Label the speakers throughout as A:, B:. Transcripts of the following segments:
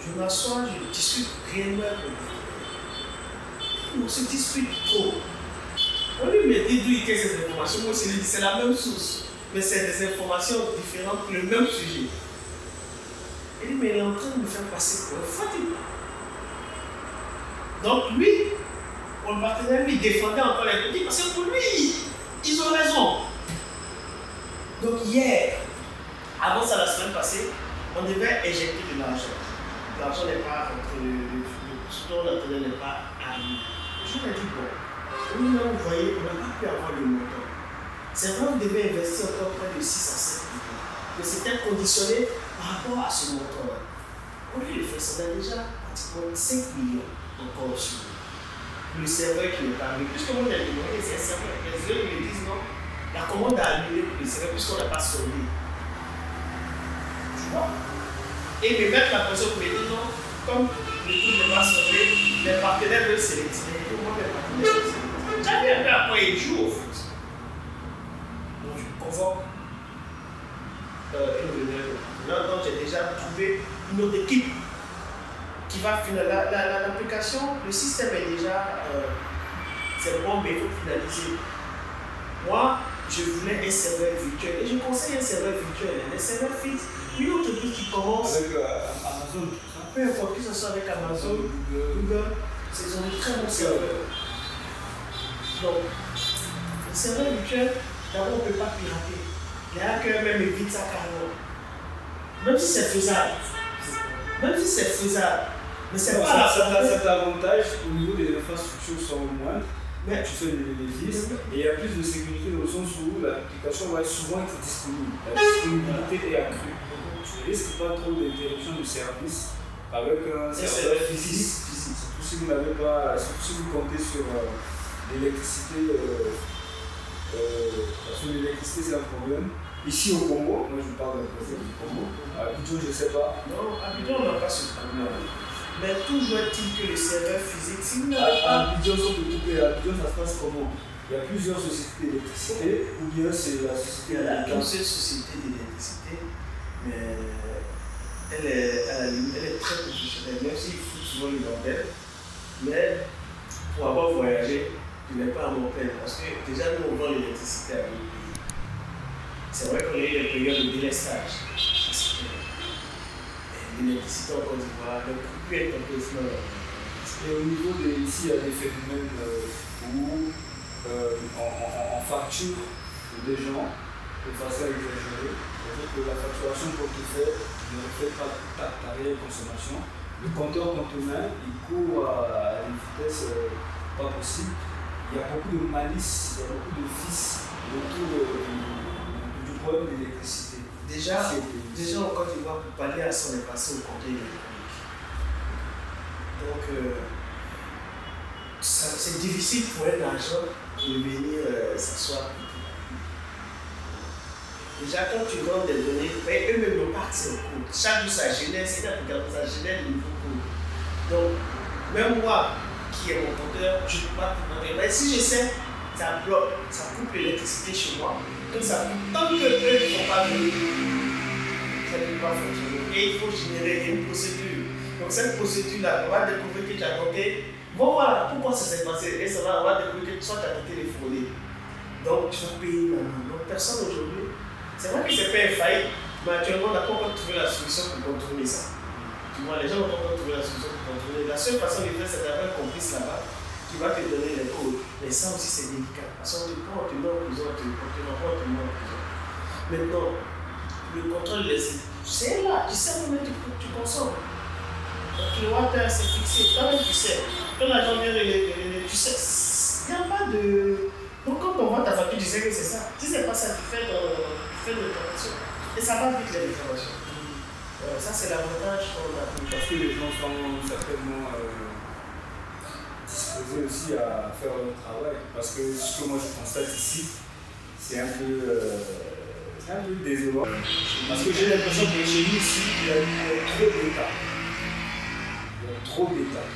A: Je m'assois, je discute réellement avec le directeur. On se dispute trop. On lui me dit d'où il tient ces informations. Moi, je lui dis c'est la même source, mais c'est des informations différentes pour le même sujet. Il dit mais il est en train de me faire passer pour un fatigué. Donc lui, mon partenaire lui défendait encore les petits parce que pour lui, ils ont raison. Donc hier, avant ça la semaine passée, on devait injecter de l'argent. L'argent n'est pas rentré, le store n'est pas arrivé. Je lui ai dit bon, vous voyez, on n'a pas pu avoir le montant. C'est vrai qu'on devait investir encore près de 6 à 7 millions. Mais c'était conditionné par rapport à ce montant-là. On lui a fait ça, on a déjà pratiquement 5 millions encore sur le serveur qui n'est pas arrivé. Puisque moi j'ai demandé, c'est un serveur. Les autres me disent non, la commande a annulé pour le serveur puisqu'on n'a pas soldé. Tu vois? Et me mettre la pression pour me dire non, comme le truc n'est pas soldé, les partenaires veulent sélectionner. Et moi, les partenaires veulent sélectionner. J'avais un peu après un jour au fait. Donc je convoque une réunion. Là, donc j'ai déjà trouvé une autre équipe qui va finaliser. L'application, le système est déjà c'est bon, mais il faut finaliser. Moi, je voulais un serveur virtuel et je conseille un serveur virtuel, un serveur fixe, une entreprise qui commence
B: avec Amazon.
A: Peu importe que ce soit avec Amazon, Google, c'est un très bon serveur. Donc, le serveur virtuel, d'abord on ne peut pas pirater. Les hackers même évitent ça carrément. Même si c'est faisable. Même si c'est faisable. Mais c'est pas la
B: cet avantage au niveau des infrastructures sont moindres. Mais tu fais les vis et il y a plus de sécurité dans le sens où l'application va souvent être disponible. La disponibilité est accrue. Tu ne risques pas trop d'interruption du service avec un serveur physique. Surtout si vous n'avez pas, surtout si vous comptez sur l'électricité. Parce que l'électricité c'est un problème. Ici au Congo, moi je parle d'un projet du Congo. À Abidjan, je ne sais pas.
A: Non, à Abidjan, on n'a pas ce problème. Mais toujours est-il que le serveur physique, si vous
B: n'avez pas. À Abidjan, sauf de tout pays, à Abidjan, ça se passe comment? Il y a plusieurs sociétés d'électricité, ou bien c'est la société.
A: Il y a une seule société d'électricité, mais elle est très professionnelle, même s'il fout souvent le bordel. Mais pour avoir voyagé, je n'ai pas à m'en plaindre, parce que déjà nous on vend l'électricité à d'autres pays. C'est vrai qu'on a eu des périodes de délestage. L'électricité en Côte d'Ivoire, le coût est un peu fort.
B: Et au niveau de ici, il y a des phénomènes où on facture des gens de façon exagérée. C'est-à-dire que la facturation portefeuille ne reflète pas ta réelle consommation. Le compteur main, il court à une vitesse pas possible. Il y a beaucoup de malice, il y a beaucoup de vices autour du problème de l'électricité.
A: Déjà en Côte d'Ivoire, pour pallier à ça, on est passé au compteur électronique. Donc, c'est difficile pour un agent de venir s'asseoir. Déjà, quand tu vends des données, eux-mêmes n'ont pas accès au code. Chaque jour, ça génère, c'est l'application, ça génère de nouveaux codes. Donc, même moi, qui est mon compteur, je ne peux pas tout demander. Mais si je sais, ça bloque, ça coupe l'électricité chez moi. Donc, ça coupe. Tant que eux ne sont pas venus, ça ne peut pas fonctionner. Et il faut générer une procédure. Donc, cette procédure-là, on va découvrir que tu as tenté. Bon, voilà, pourquoi ça s'est passé? Et ça va, on va découvrir que soit tu as tenté les frauder. Donc, tu vas payer maintenant. Donc, personne aujourd'hui. C'est vrai que c'est pas une faillite, mais actuellement, on n'a pas encore trouvé la solution pour contourner ça. Tu vois, les gens n'ont pas encore trouvé la solution pour contourner. La seule façon de faire, c'est d'avoir un complice là-bas qui va te donner les codes. Mais ça aussi, c'est délicat. Parce qu'on te prend, on te met en prison, on te renvoie, on te met en prison. Maintenant, le contrôle des sites, c'est là, tu sais combien tu consommes. Donc, le water, c'est fixé. Toi-même, tu sais. Quand l'argent vient de tu sais. Il n'y a pas de. Donc, quand on voit ta facture, tu sais que c'est ça. Si c'est pas ça, tu fais de l'information. Et ça va vite, les informations. Ça, c'est l'avantage qu'on a.
B: Parce que les gens sont certainement disposés aussi à faire leur travail. Parce que ce que moi je constate ici, c'est un peu désolant. Parce que j'ai l'impression que chez nous ici, il y a trop d'État. Il y a trop d'État.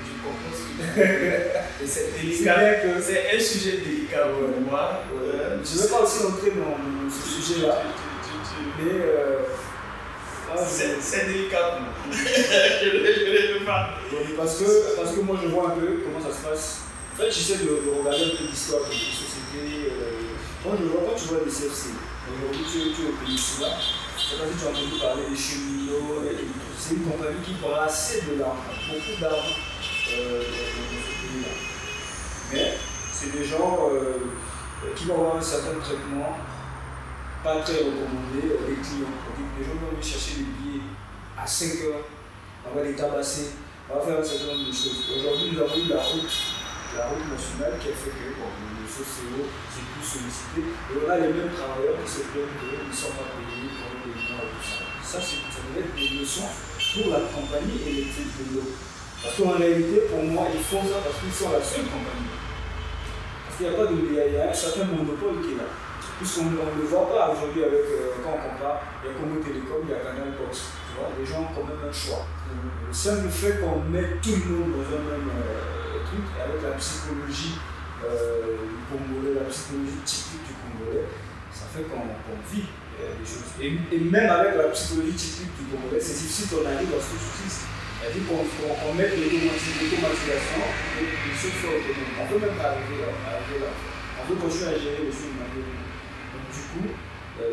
A: Je comprends ce que tu dis. C'est délicat. C'est un sujet délicat pour moi.
B: Je ne vais pas aussi entrer dans ce sujet-là. Mais
A: c'est délicat pour moi. pas.
B: Parce que moi je vois un peu comment ça se passe. En fait, j'essaie de regarder un peu l'histoire de la société. Quand tu vois les CFC, aujourd'hui tu es au Peninsula, je ne sais pas si tu as entendu parler des cheminots, c'est une compagnie qui brassait de l'argent, beaucoup d'argent dans ce pays-là. Mais c'est des gens qui vont avoir un certain traitement pas très recommandé des clients. Les gens vont venir chercher des billets à 5 heures, on va les tabasser, on va faire un certain nombre de choses. Aujourd'hui, nous avons eu la route nationale qui a fait que les sociaux sont plus sollicités. Et on a les mêmes travailleurs qui se plaignent qu'ils ne sont pas payés pour les paiements et tout ça. Ça devrait être des leçons pour la compagnie électrique de l'eau. Parce qu'en réalité, pour moi, ils font ça parce qu'ils sont la seule compagnie. Parce qu'il n'y a pas il y a un certain monopole qui est là. Puisqu'on ne le voit pas aujourd'hui avec, quand on compare, il y a Congo Télécom, il y a Canal Box. Tu vois, les gens ont quand même un choix. Le simple fait qu'on met tout le monde dans un même truc, avec la psychologie du Congolais, la psychologie typique du Congolais, ça fait qu'on vit des choses. Et même avec la psychologie typique du Congolais, c'est difficile qu'on arrive à ce que tu dises. C'est-à-dire qu'on mette l'automatisation et les choses soient autonomes. On ne peut même pas arriver là. On veut continuer à gérer les choses manuellement. Donc du coup,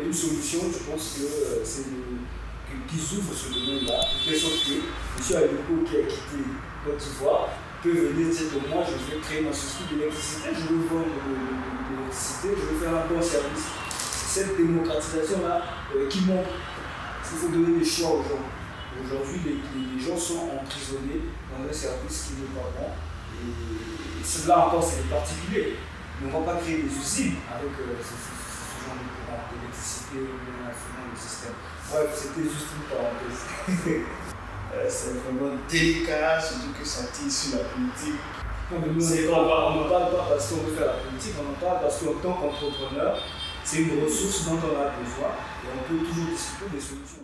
B: une solution, je pense que c'est qu'ils ouvrent ce domaine-là, de telle sorte que M. Aliko qui a quitté Côte d'Ivoire peut venir dire que moi je vais créer ma société d'électricité, je veux vendre de l'électricité, je veux faire un bon service. C'est cette démocratisation-là qui montre qu'il faut donner des choix aux gens. Aujourd'hui, les gens sont emprisonnés dans un service qui n'est pas bon. Et cela encore, c'est des particuliers. Mais on ne va pas créer des usines avec ce genre de courant d'électricité ou de système. Bref, c'était juste une parenthèse.
A: C'est vraiment délicat, surtout que ça tire sur la politique.
B: Non, mais nous, on ne parle pas parce qu'on veut faire la politique, on en parle parce qu'en tant qu'entrepreneur, c'est une ressource dont on a besoin et on peut toujours discuter des solutions.